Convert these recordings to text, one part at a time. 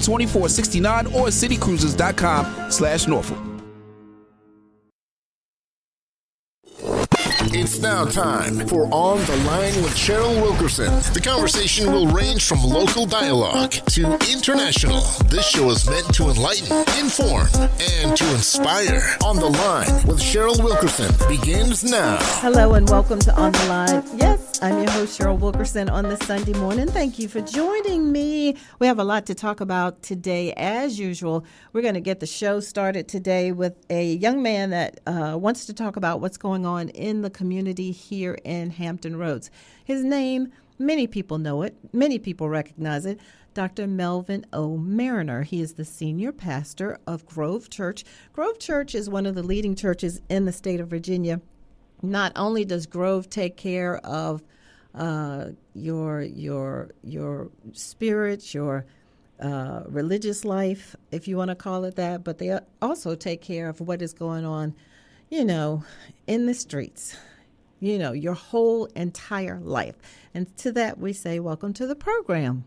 2469 or citycruisers.com/Norfolk. It's now time for On the Line with Cheryl Wilkerson. The conversation will range from local dialogue to international. This show is meant to enlighten, inform, and to inspire. On the Line with Cheryl Wilkerson begins now. Hello and welcome to On the Line. Yes, I'm your host, Cheryl Wilkerson, on this Sunday morning. Thank you for joining me. We have a lot to talk about today. As usual, we're going to get the show started today with a young man that wants to talk about what's going on in the community here in Hampton Roads. His name, many people know it, many people recognize it, Dr. Melvin O. Mariner. He is the senior pastor of Grove Church. Grove Church is one of the leading churches in the state of Virginia. Not only does Grove take care of your spirit, your religious life, if you want to call it that, but they also take care of what is going on, in the streets, your whole entire life. And to that we say, welcome to the program.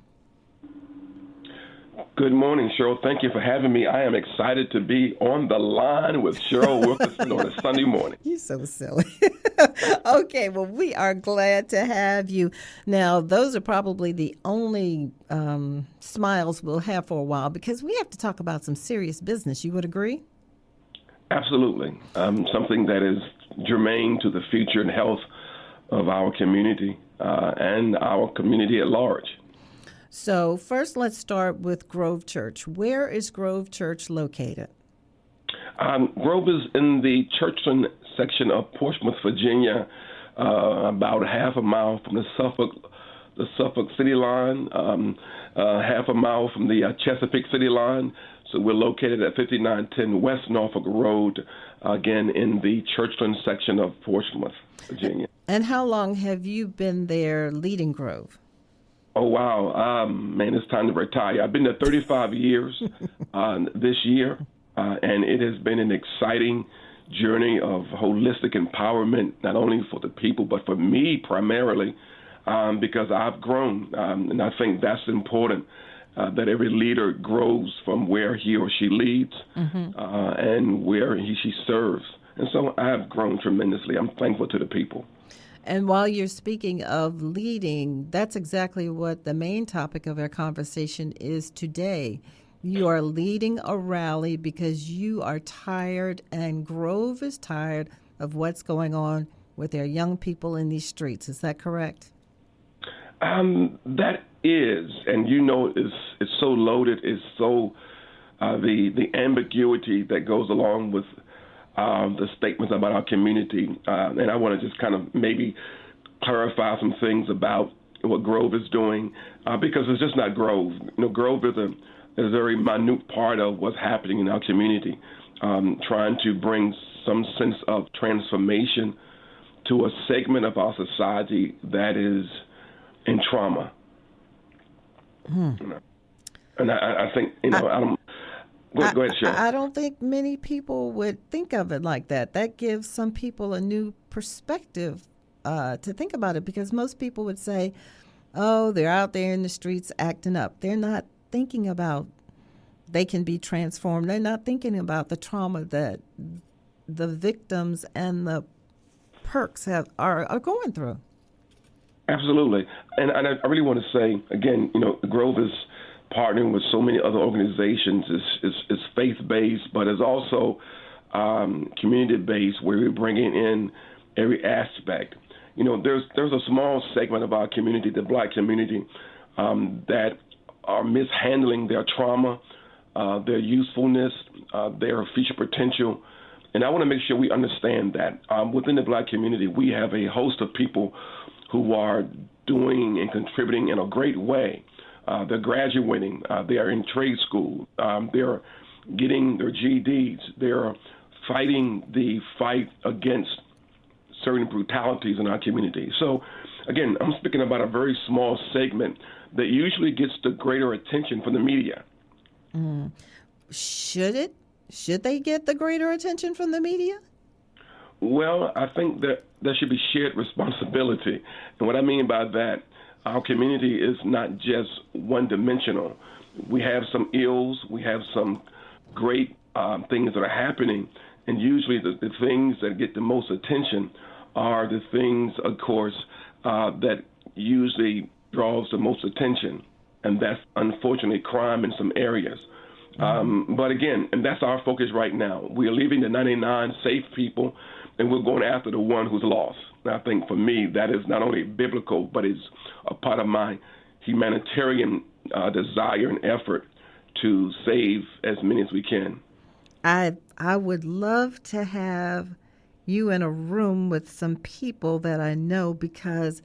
Good morning, Cheryl. Thank you for having me. I am excited to be on the line with Cheryl Wilkerson on a Sunday morning. You're so silly. Okay, well, we are glad to have you. Now, those are probably the only smiles we'll have for a while because we have to talk about some serious business. You would agree? Absolutely. Something that is germane to the future and health of our community and our community at large. So first, let's start with Grove Church. Where is Grove Church located? Grove is in the Churchland section of Portsmouth, Virginia, about half a mile from the Suffolk city line, half a mile from the Chesapeake city line. So we're located at 5910 West Norfolk Road, again, in the Churchland section of Portsmouth, Virginia. And how long have you been there leading Grove? Oh, wow. Man, it's time to retire. I've been there 35 years this year, and it has been an exciting journey of holistic empowerment, not only for the people, but for me primarily, because I've grown, and I think that's important. That every leader grows from where he or she leads and where she serves. And so I have grown tremendously. I'm thankful to the people. And while you're speaking of leading, that's exactly what the main topic of our conversation is today. You are leading a rally because you are tired, and Grove is tired of what's going on with their young people in these streets. Is that correct? That is, and it's so loaded. It's so the ambiguity that goes along with the statements about our community, and I want to just kind of maybe clarify some things about what Grove is doing, because it's just not Grove. Grove is a very minute part of what's happening in our community, trying to bring some sense of transformation to a segment of our society that is in trauma. And I think, Go ahead, Cheryl. I don't think many people would think of it like that. That gives some people a new perspective to think about it, because most people would say, oh, they're out there in the streets acting up. They're not thinking about they can be transformed. They're not thinking about the trauma that the victims and the perks are going through. Absolutely. And I really want to say, again, Grove is partnering with so many other organizations. It's faith-based, but it's also community-based, where we're bringing in every aspect. There's a small segment of our community, the Black community, that are mishandling their trauma, their usefulness, their future potential. And I want to make sure we understand that within the Black community, we have a host of people who are doing and contributing in a great way. They're graduating. They are in trade school. They're getting their GEDs. They're fighting the fight against certain brutalities in our community. So, again, I'm speaking about a very small segment that usually gets the greater attention from the media. Should it? Should they get the greater attention from the media? Well, I think that there should be shared responsibility. And what I mean by that, our community is not just one-dimensional. we have some ills, we have some great things that are happening, and usually the things that get the most attention are the things, of course, that usually draws the most attention, and that's unfortunately crime in some areas. But again, and that's our focus right now. We are leaving the 99 safe people, and we're going after the one who's lost. And I think for me, that is not only biblical, but it's a part of my humanitarian desire and effort to save as many as we can. I would love to have you in a room with some people that I know, because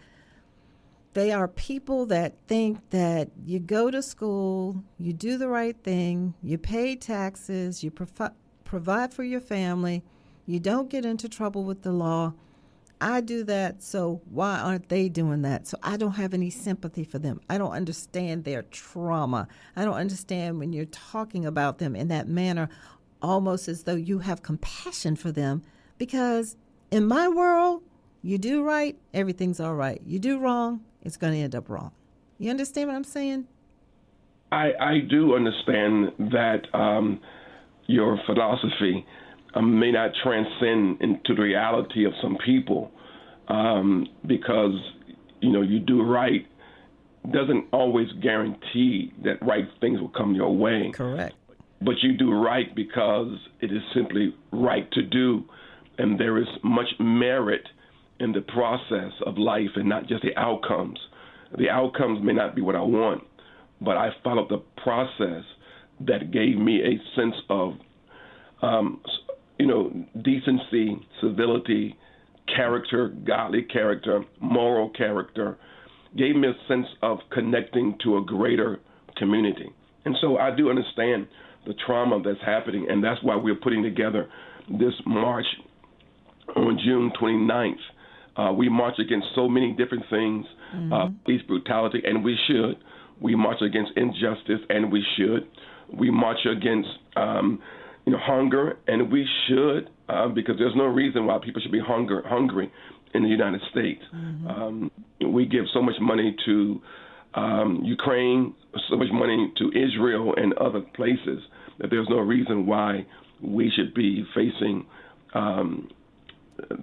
they are people that think that you go to school, you do the right thing, you pay taxes, you provide for your family, you don't get into trouble with the law. I do that, so why aren't they doing that? So I don't have any sympathy for them. I don't understand their trauma. I don't understand when you're talking about them in that manner, almost as though you have compassion for them, because in my world, you do right, everything's all right. You do wrong, it's going to end up wrong. You understand what I'm saying? I do understand that your philosophy may not transcend into the reality of some people, because, you do right doesn't always guarantee that right things will come your way. Correct. But you do right because it is simply right to do, and there is much merit in the process of life and not just the outcomes. The outcomes may not be what I want, but I followed the process that gave me a sense of, decency, civility, character, godly character, moral character, gave me a sense of connecting to a greater community. And so I do understand the trauma that's happening, and that's why we're putting together this march on June 29th. We march against so many different things, police brutality, and we should. We march against injustice, and we should. We march against hunger, and we should, because there's no reason why people should be hungry in the United States. We give so much money to Ukraine, so much money to Israel and other places, that there's no reason why we should be facing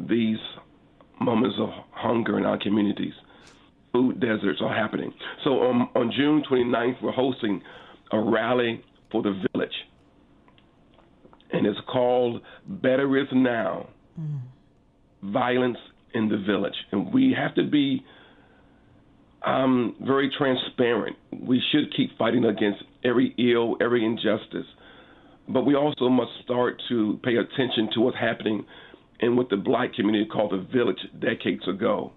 these moments of hunger in our communities. Food deserts are happening. So on June 29th, we're hosting a rally for the village. And it's called Better Is Now, Violence in the Village. And we have to be very transparent. We should keep fighting against every ill, every injustice. But we also must start to pay attention to what's happening in what the black community called the village decades ago.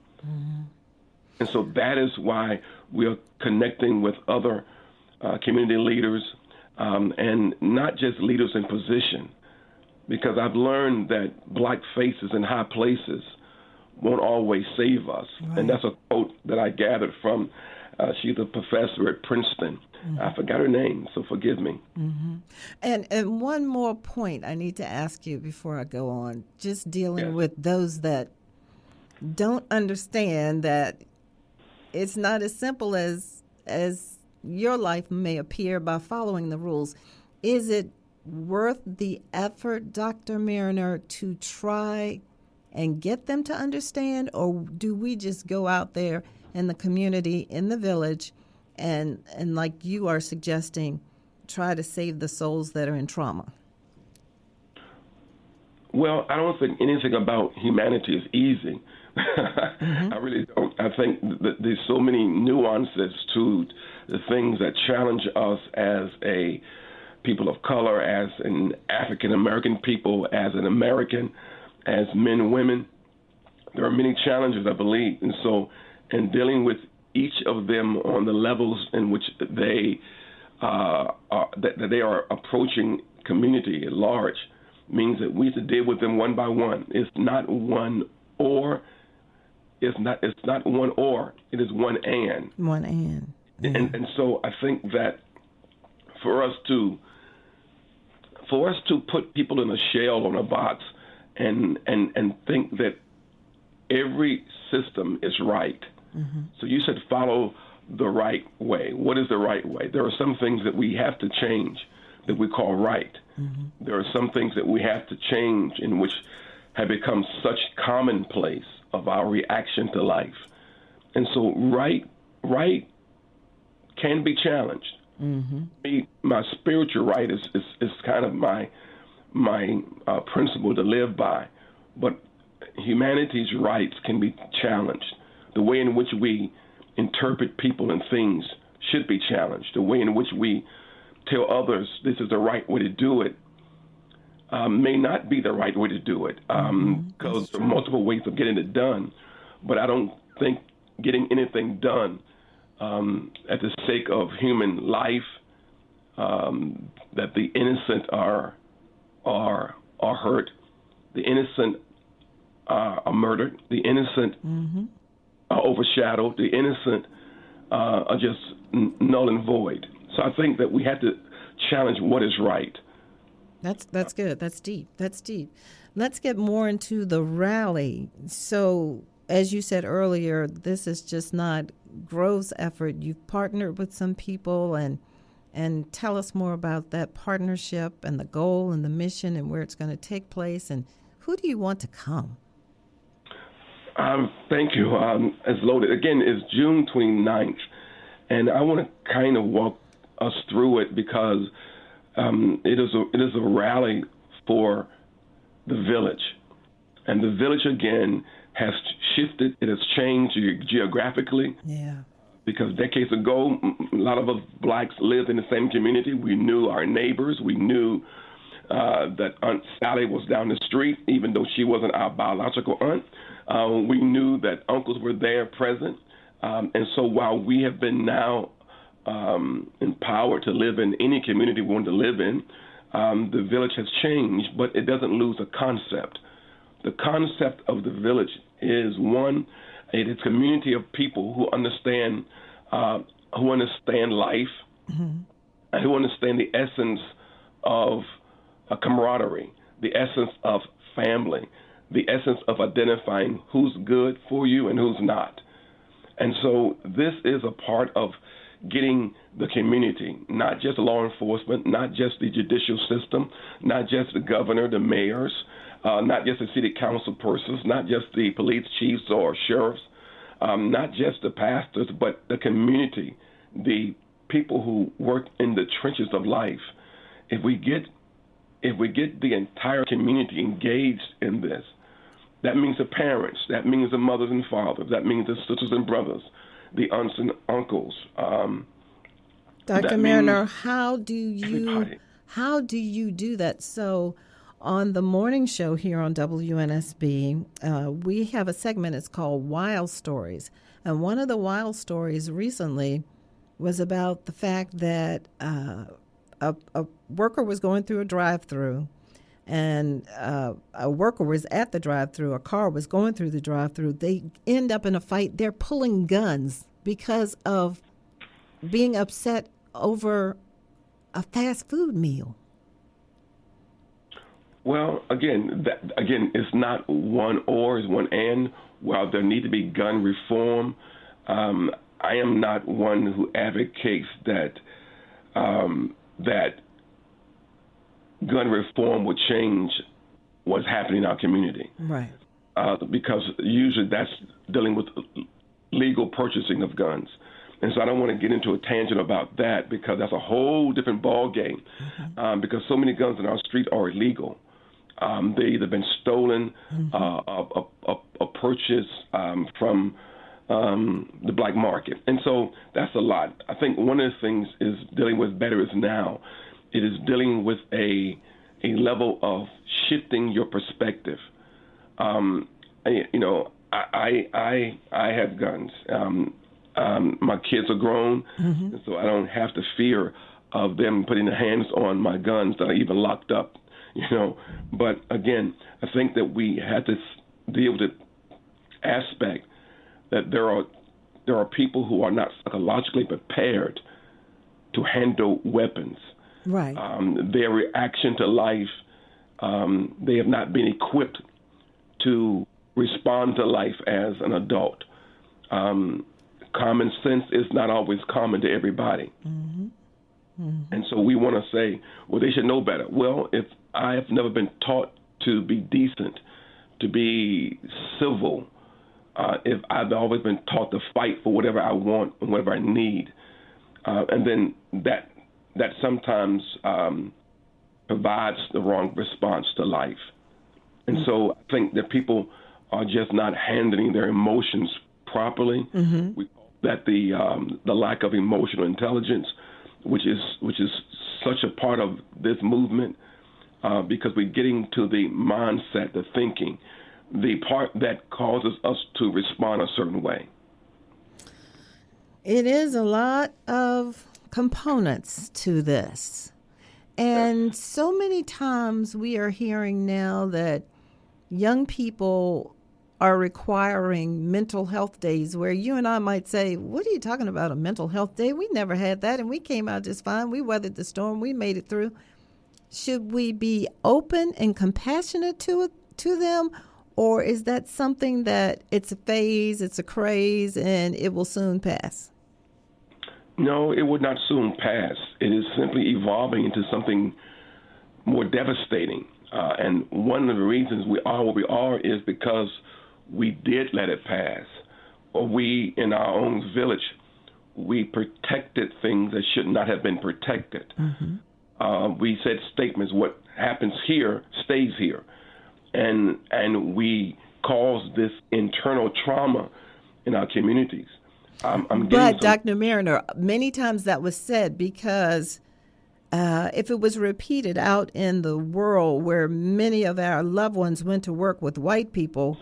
And so that is why we are connecting with other community leaders, and not just leaders in position, because I've learned that black faces in high places won't always save us. Right. And that's a quote that I gathered from, she's a professor at Princeton. I forgot her name, so forgive me. And one more point I need to ask you before I go on, just dealing with those that don't understand that it's not as simple as your life may appear by following the rules. Is it worth the effort, Dr. Mariner, to try and get them to understand, or do we just go out there in the community, in the village, and like you are suggesting, try to save the souls that are in trauma? Well, I don't think anything about humanity is easy. I really don't. I think that there's so many nuances to the things that challenge us as a people of color, as an African-American people, as an American, as men and women. There are many challenges, I believe. And so in dealing with each of them on the levels in which they are approaching community at large means that we have to deal with them one by one. It's not one or. It's not one or. It is one and. One and. And so I think that for us to put people in a shell on a box and think that every system is right. So you said follow the right way. What is the right way? There are some things that we have to change that we call right. There are some things that we have to change in which have become such commonplace of our reaction to life. And so right can be challenged. My spiritual right is kind of my principle to live by. But humanity's rights can be challenged. The way in which we interpret people and things should be challenged. The way in which we tell others this is the right way to do it may not be the right way to do it, because there are multiple ways of getting it done. But I don't think getting anything done at the sake of human life, that the innocent are hurt, the innocent are murdered, the innocent are overshadowed, the innocent are just null and void. So I think that we have to challenge what is right. That's good. That's deep. Let's get more into the rally. So, as you said earlier, this is just not Grove's effort. You've partnered with some people, and tell us more about that partnership and the goal and the mission and where it's going to take place, and who do you want to come? Thank you. As loaded again is June 29th, and I want to kind of walk us through it because it is a rally for the village, and the village again has shifted. It has changed geographically. Yeah. Because decades ago, a lot of us blacks lived in the same community. We knew our neighbors. We knew that Aunt Sally was down the street, even though she wasn't our biological aunt. We knew that uncles were there present. And so while we have been now empowered to live in any community we want to live in, the village has changed, but it doesn't lose a concept. The concept of the village is one, it is a community of people who understand life, and who understand the essence of camaraderie, the essence of family, the essence of identifying who's good for you and who's not. And so this is a part of getting the community, not just law enforcement, not just the judicial system, not just the governor, the mayors, not just the city council persons, not just the police chiefs or sheriffs, not just the pastors, but the community, the people who work in the trenches of life. If we get the entire community engaged in this, that means the parents, that means the mothers and fathers, that means the sisters and brothers, the aunts and uncles. Dr. Mariner, how do you do that? So on the morning show here on WNSB, we have a segment, it's called Wild Stories. And one of the wild stories recently was about the fact that a worker was going through a drive-through, and a worker was at the drive-through, a car was going through the drive-through. They end up in a fight. They're pulling guns because of being upset over a fast food meal. Well, again, it's not one or, it's one and. While there need to be gun reform, I am not one who advocates that gun reform would change what's happening in our community. Right. Because usually that's dealing with legal purchasing of guns. And so I don't want to get into a tangent about that because that's a whole different ball game. Because so many guns in our street are illegal. They either been stolen, or purchased from the black market. And so that's a lot. I think one of the things is dealing with better is now. It is dealing with a level of shifting your perspective. I have guns. My kids are grown, and so I don't have the fear of them putting their hands on my guns that are even locked up. But again, I think that we had to deal with the aspect that there are people who are not psychologically prepared to handle weapons. Right. Their reaction to life, they have not been equipped to respond to life as an adult. common sense is not always common to everybody. And so we want to say, well, they should know better. Well, if I have never been taught to be decent, to be civil, if I've always been taught to fight for whatever I want and whatever I need, and then that sometimes provides the wrong response to life. And so I think that people are just not handling their emotions properly. We call that the lack of emotional intelligence, which is such a part of this movement, because we're getting to the mindset, the thinking, the part that causes us to respond a certain way. It is a lot of components to this. And so many times we are hearing now that young people are requiring mental health days, where you and I might say, what are you talking about, a mental health day? We never had that, and we came out just fine. We weathered the storm. We made it through. Should we be open and compassionate to them, or is that something that it's a phase, it's a craze, and it will soon pass? No, it would not soon pass. It is simply evolving into something more devastating. And one of the reasons we are where we are is because we did let it pass. Or we, in our own village, we protected things that should not have been protected. We said statements, what happens here stays here. And we caused this internal trauma in our communities. But Dr. Mariner, many times that was said because if it was repeated out in the world where many of our loved ones went to work with white people,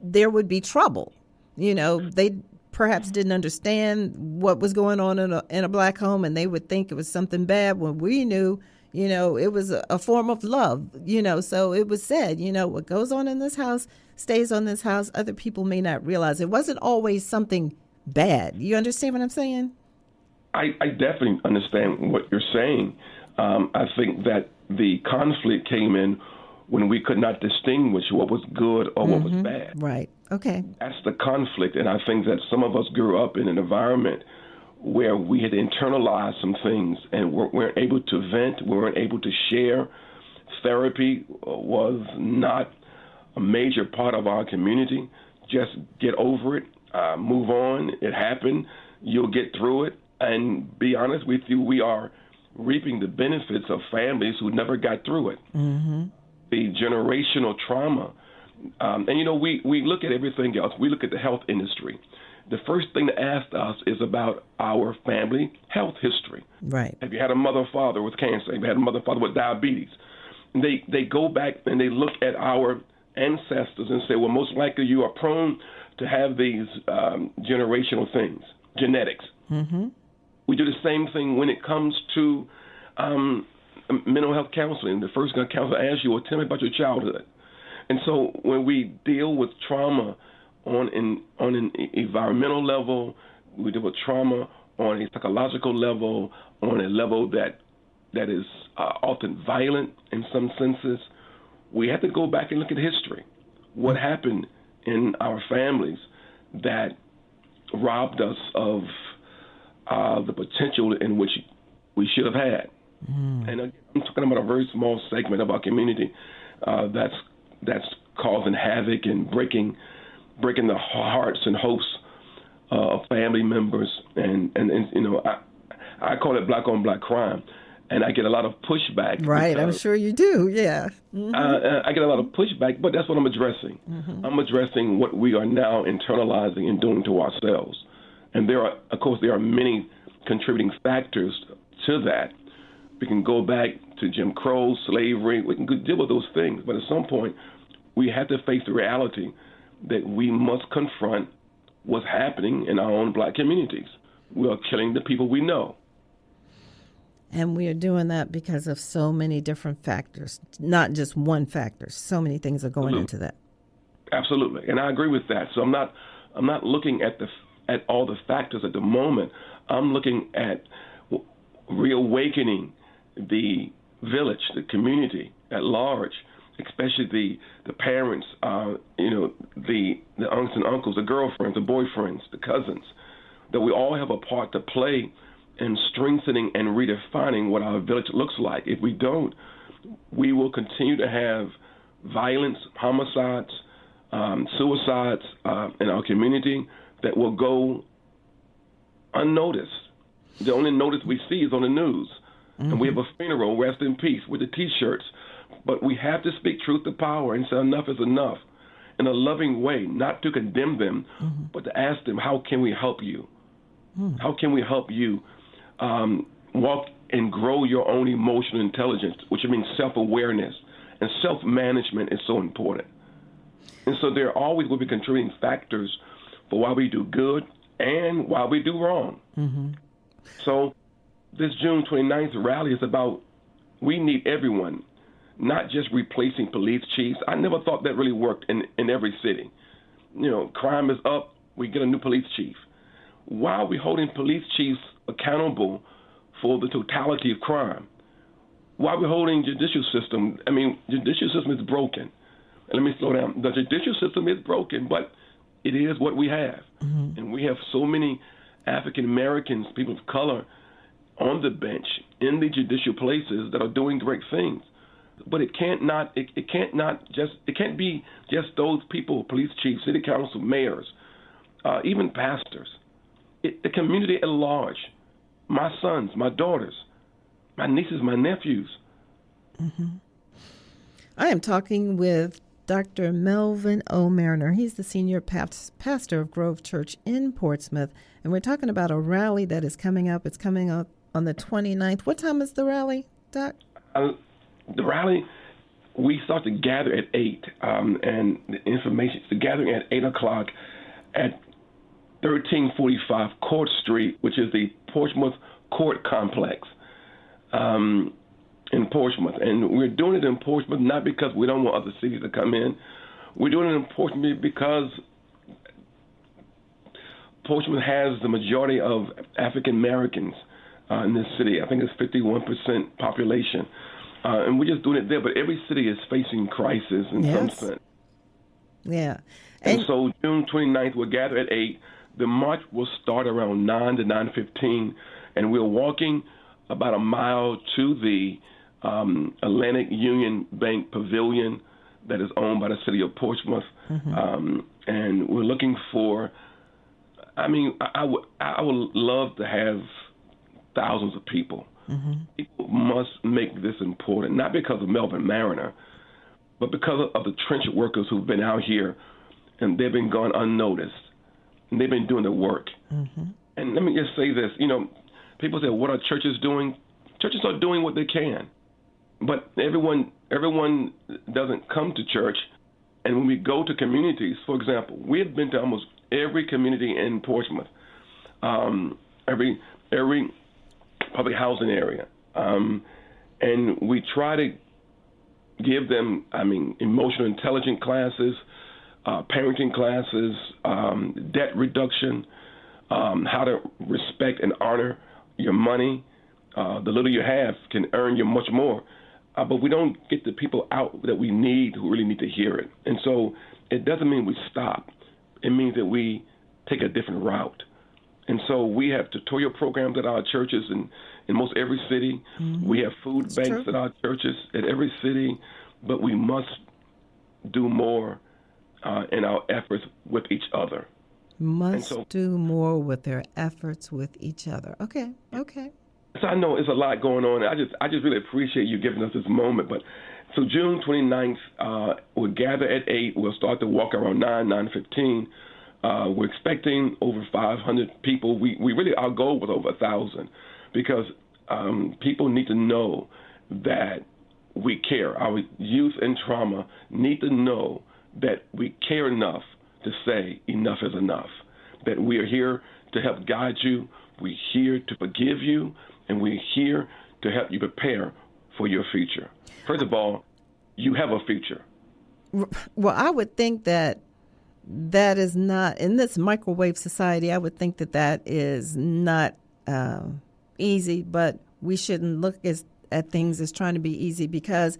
there would be trouble. You know, they perhaps didn't understand what was going on in a black home, and they would think it was something bad when we knew, you know, it was a form of love, you know. So it was said, you know, what goes on in this house stays on this house. Other people may not realize it wasn't always something bad. You understand what I'm saying? I definitely understand what you're saying. I think that the conflict came in when we could not distinguish what was good or what was bad. Right. Okay. That's the conflict. And I think that some of us grew up in an environment where we had internalized some things and weren't able to vent, we weren't able to share. Therapy was not a major part of our community. Just get over it, move on. It happened. You'll get through it. And be honest with you, we are reaping the benefits of families who never got through it. The generational trauma. And, you know, we look at everything else. We look at the health industry. The first thing to ask us is about our family health history. Right. Have you had a mother or father with cancer? Have you had a mother or father with diabetes? And they go back and they look at our ancestors and say, well, most likely you are prone to have these generational things, genetics. We do the same thing when it comes to mental health counseling. The first counselor asks you, well, tell me about your childhood. And so when we deal with trauma on an environmental level, we deal with trauma on a psychological level, on a level that is often violent in some senses, we have to go back and look at history. What happened in our families that robbed us of the potential in which we should have had. And again, I'm talking about a very small segment of our community that's causing havoc and breaking the hearts and hopes of family members. And you know, I call it black on black crime. And I get a lot of pushback. Right, I'm sure you do, yeah. I get a lot of pushback, but that's what I'm addressing. I'm addressing what we are now internalizing and doing to ourselves. And there are many contributing factors to that. We can go back to Jim Crow, slavery. We can deal with those things. But at some point, we have to face the reality that we must confront what's happening in our own black communities. We are killing the people we know. And we are doing that because of so many different factors, not just one factor. So many things are going into that. Absolutely. And I agree with that. So I'm not looking at all the factors at the moment. I'm looking at reawakening the village, the community at large, especially the parents, the aunts and uncles, the girlfriends, the boyfriends, the cousins. that we all have a part to play in strengthening and redefining what our village looks like. If we don't, we will continue to have violence, homicides, suicides in our community that will go unnoticed. The only notice we see is on the news. And we have a funeral, rest in peace, with the T-shirts. But we have to speak truth to power and say enough is enough in a loving way, not to condemn them, but to ask them, how can we help you? How can we help you walk and grow your own emotional intelligence, which means self-awareness, and self-management is so important. And so there always will be contributing factors for why we do good and why we do wrong. So this June 29th rally is about, we need everyone, not just replacing police chiefs. I never thought that really worked in every city. You know, crime is up, we get a new police chief. Why are we holding police chiefs accountable for the totality of crime? Why are we holding judicial system? I mean, judicial system is broken. Let me slow down. The judicial system is broken, but it is what we have. And we have so many African Americans, people of color, on the bench in the judicial places that are doing great things. But it can't be just those people, police chiefs, city council, mayors, even pastors. The community at large, my sons, my daughters, my nieces, my nephews. I am talking with Dr. Melvin O. Mariner. He's the senior pastor of Grove Church in Portsmouth, and we're talking about a rally that is coming up. It's coming up on the 29th. What time is the rally, Doc? The rally, we start to gather at 8, and the information, the gathering at 8 o'clock at 1345 Court Street, which is the Portsmouth Court Complex in Portsmouth. And we're doing it in Portsmouth not because we don't want other cities to come in. We're doing it in Portsmouth because Portsmouth has the majority of African Americans in this city. I think it's 51% population. And we're just doing it there. But every city is facing crisis in some sense. Yeah. And so June 29th, we'll gather at 8. The march will start around 9 to 9:15, and we're walking about a mile to the Atlantic Union Bank Pavilion that is owned by the city of Portsmouth. And we're looking for, I would love to have thousands of people. People must make this important, not because of Melvin Mariner, but because of the trench workers who've been out here and they've been gone unnoticed. And they've been doing the work. And let me just say this, people say, what are churches doing? Churches are doing what they can. But everyone doesn't come to church. And when we go to communities, for example, we have been to almost every community in Portsmouth, every public housing area. And we try to give them, emotional intelligence classes, parenting classes, debt reduction, how to respect and honor your money. The little you have can earn you much more. But we don't get the people out that we need who really need to hear it. And so it doesn't mean we stop. It means that we take a different route. And so we have tutorial programs at our churches in most every city. We have food banks at our churches at every city. But we must do more in our efforts with each other. Do more with their efforts with each other. Okay. So I know it's a lot going on. I just really appreciate you giving us this moment. But so June 29th, we'll gather at 8. We'll start to walk around 9:15. We're expecting over 500 people. We really, our goal was over 1,000 because people need to know that we care. Our youth in trauma need to know that we care enough to say enough is enough, that we are here to help guide you, we're here to forgive you, and we're here to help you prepare for your future. First of all, you have a future. Well, I would think that is not, in this microwave society, I would think that is not easy, but we shouldn't look at things as trying to be easy, because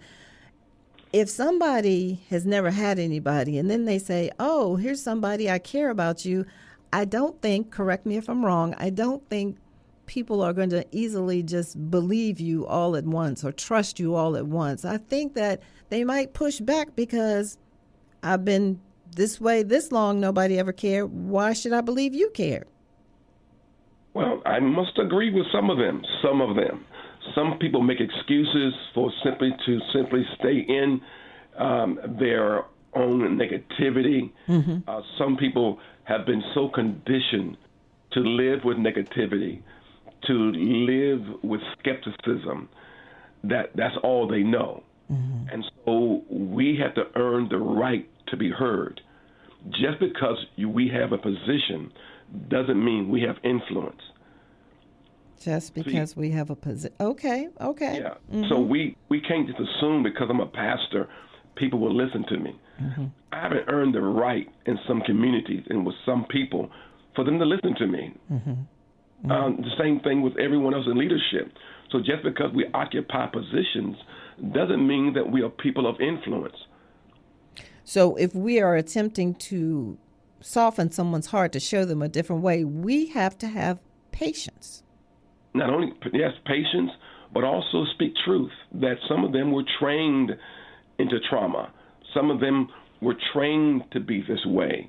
if somebody has never had anybody and then they say, oh, here's somebody, I care about you, I don't think, correct me if I'm wrong, I don't think people are going to easily just believe you all at once or trust you all at once. I think that they might push back because I've been this way this long, nobody ever cared. Why should I believe you cared? Well, I must agree with some of them. Some people make excuses for simply stay in their own negativity. Some people have been so conditioned to live with negativity, to live with skepticism, that's all they know. And so we have to earn the right to be heard. Just because we have a position doesn't mean we have influence. Just because we have a position. Okay. Yeah. So we can't just assume because I'm a pastor, people will listen to me. I haven't earned the right in some communities and with some people for them to listen to me. The same thing with everyone else in leadership. So just because we occupy positions doesn't mean that we are people of influence. So if we are attempting to soften someone's heart to show them a different way, we have to have patience. Not only, yes, patience, but also speak truth, that some of them were trained into trauma. Some of them were trained to be this way.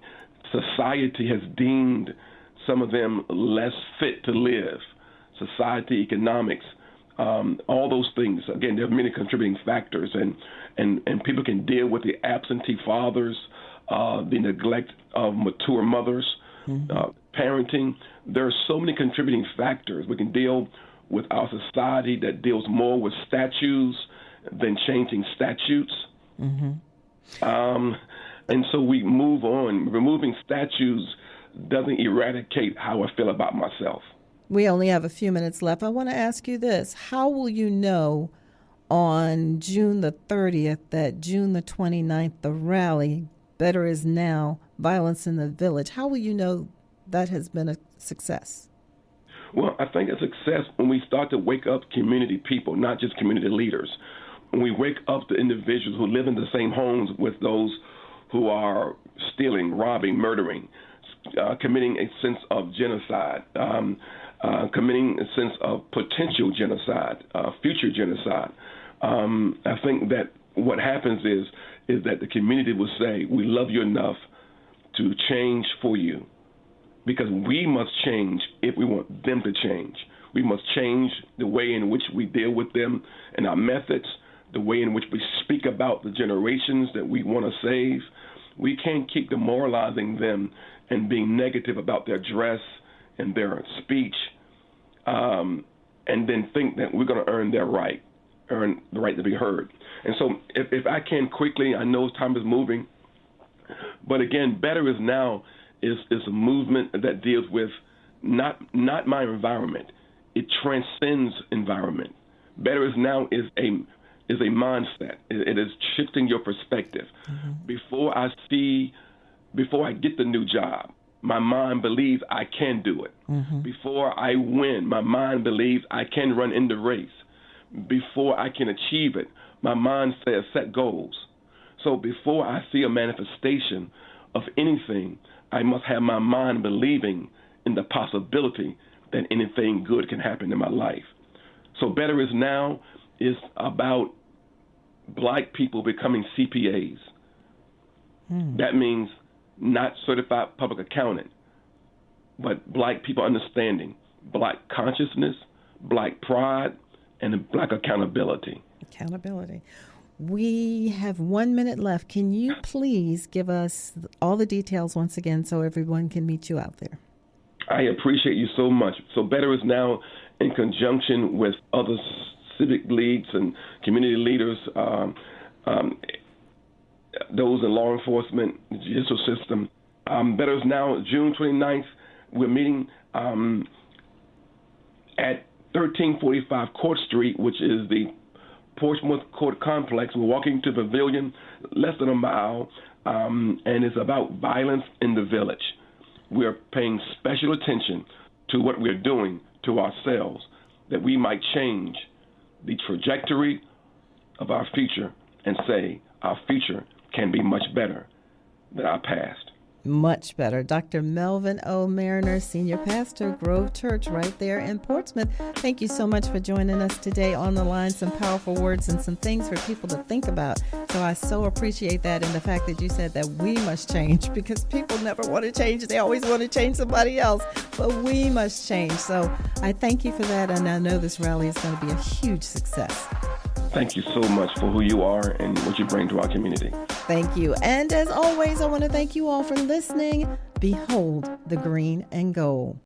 Society has deemed some of them less fit to live. Society, economics, all those things. Again, there are many contributing factors, and people can deal with the absentee fathers, the neglect of mature mothers, parenting. There are so many contributing factors. We can deal with our society that deals more with statues than changing statutes. And so we move on. Removing statues doesn't eradicate how I feel about myself. We only have a few minutes left. I want to ask you this. How will you know on June the 30th that June the 29th, the rally, Better Is Now, Violence in the Village, how will you know that has been a success? Well, I think a success when we start to wake up community people, not just community leaders. When we wake up the individuals who live in the same homes with those who are stealing, robbing, murdering, committing a sense of genocide, committing a sense of potential genocide, future genocide. I think that what happens is that the community will say, we love you enough to change for you, because we must change if we want them to change. We must change the way in which we deal with them and our methods, the way in which we speak about the generations that we want to save. We can't keep demoralizing them and being negative about their dress and their speech, and then think that we're going to earn the right to be heard. And so if I can quickly, I know time is moving, but again, Better Is Now is a movement that deals with not my environment. It transcends environment. Better Is Now is a mindset. It is shifting your perspective. Before I get the new job, my mind believes I can do it. Before I win, my mind believes I can run in the race. Before I can achieve it, my mind says set goals. So before I see a manifestation of anything, I must have my mind believing in the possibility that anything good can happen in my life. So Better Is Now is about Black people becoming CPAs. That means not certified public accountant, but Black people understanding Black consciousness, Black pride, and Black accountability. Accountability. We have 1 minute left. Can you please give us all the details once again so everyone can meet you out there? I appreciate you so much. So Better Is Now, in conjunction with other civic leagues and community leaders, those in law enforcement, the judicial system. Better Is Now, June 29th, we're meeting at 1345 Court Street, which is the Portsmouth Court Complex. We're walking to the Pavilion, less than a mile, and it's about violence in the village. We're paying special attention to what we're doing to ourselves, that we might change the trajectory of our future and say our future can be much better than our past. Much better. Dr. Melvin O. Mariner, Senior Pastor, Grove Church, right there in Portsmouth. Thank you so much for joining us today on the line. Some powerful words and some things for people to think about. So I so appreciate that, and the fact that you said that we must change, because people never want to change. They always want to change somebody else, but we must change. So I thank you for that, and I know this rally is going to be a huge success. Thank you so much for who you are and what you bring to our community. Thank you. And as always, I want to thank you all for listening. Behold the green and gold.